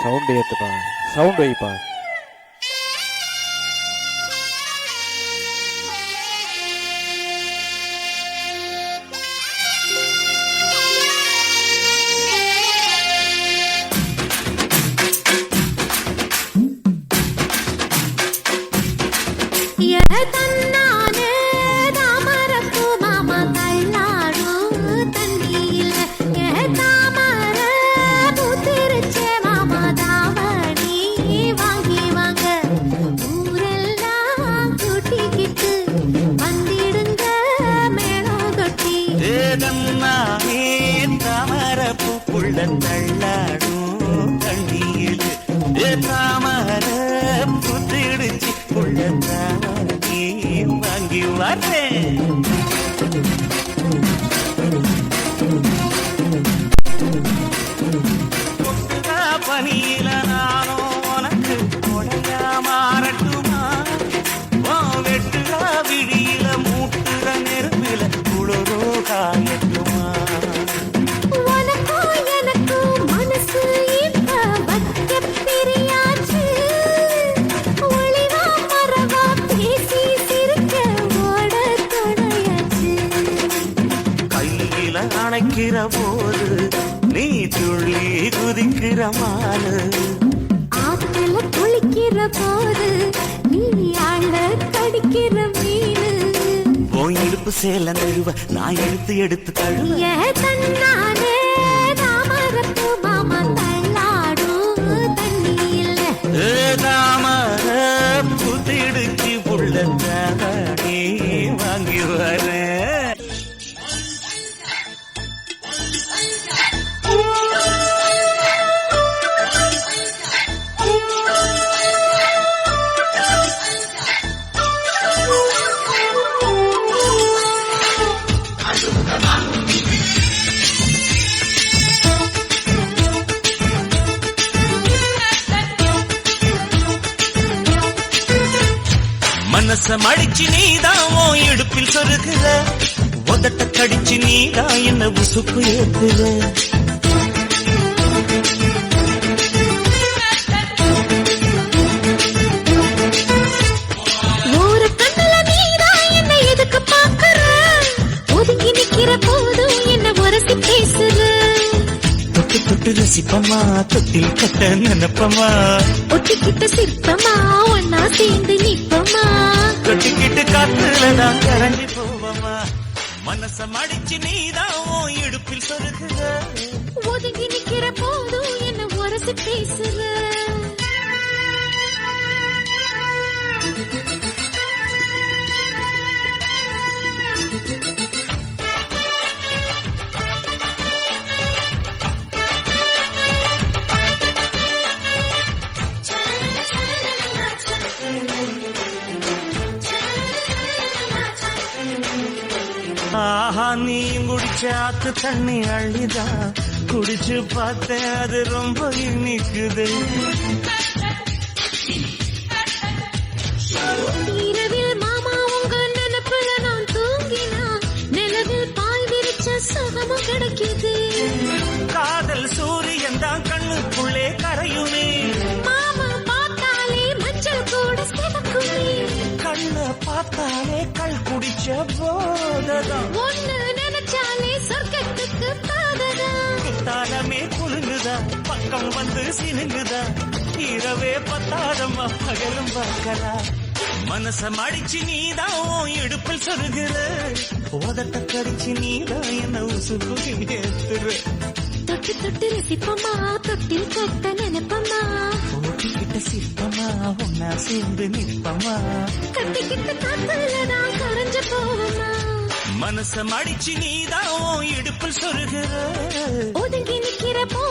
Sound ஏத்துப்பா, sound வைப்பா. தள்ளாடும் தண்ணியில் தாமர புத்திடுச்சு உள்ளி வாங்கி வரேன். பனியில நானோ உனக்கு கொடையா மாறட்டுமா? வெட்டுறா விழியில மூட்டுற நெருப்பில குளிரோ காயட்டுமா? அணைக்கிற போது நீ துள்ளி குதிக்கிற மாலு, ஆத்துல குளிக்கிற போது நீ ஆள கடிக்கிற மீனு. போய் இடுப்பு சேல நழுவ நான் எடுத்து எடுத்து தழுவ தன்னானே தாமரப்பு மாமா தள்ளாடும் தண்ணியில் தாமர புத்திடுச்சு புள்ளி வாங்கி வரேன். மனச மடிச்சு நீதான் இடுப்பில் சொருகுற, உதட்ட கடிச்சு நீதான் என்ன உசுப்பு ஏத்துற. ஒரு கண்ணுல நீதான் என்ன எதுக்கு பாக்குற, ஒதுங்கி நிக்கிற போதும் என்ன உரசி பேசுற. தொட்டு தொட்டு ரசிப்பமா தொட்டில் கட்ட நினைப்பமா, ஒட்டிக்கிட்ட சிற்பமா ஒன்னா சேர்ந்து நிப்பமா, தொட்டிக்கிட்டு காத்துலதான் கரஞ்சி போவமா. மனச மடிச்சு நீதான் இடுப்பில் சொருகுற, ஒதுங்கி நிக்கிற போதும் என்ன உரசி பேசுற. ஆஹா நீ குடிச்ச ஆத்து தண்ணி அள்ளிதான் குடிச்சு பார்த்தேன், அது ரொம்ப இனிக்குது. இரவில் மாமா உங்க நினைப்புல நான் தூங்கினா, நிலவில் பாய் விரிச்ச சுகமும் கிடைக்குது. காதல் சூரியன் தான் கண்ணுக்குள்ளே கரையுமே, மாமா பார்த்தாலே மஞ்சள் கூட சிவக்குமே, கண்ண பார்த்தாலே கள் குடிச்ச போததான், ஒண்ணு நினைச்சாலே சொர்க்கத்துக்கு பாததா. குத்தாலமே குலுங்குதா பக்கம் வந்து சினுங்குதா, இரவே பத்தாதம்மா பகலும் பார்க்கறா. மனச மடிச்சு நீதான் இடுப்பில் சொருகிற, உதட்ட கடிச்சு நீதான் என்ன உசுப்பு ஏத்துற. தொட்டு தொட்டு ரசிப்பமா தொட்டில் கட்ட நினைப்பமா, ஓட்டிக்கிட்ட சிற்பமா ஒன்னா சேர்ந்து நிற்பமா, கட்டிக்கிட்ட காத்துலதான் கரைஞ்ச போவமா. மனச மடிச்சு நீதான் இடுப்பில் சொருகிற, ஒதுங்கி நிக்கிற போ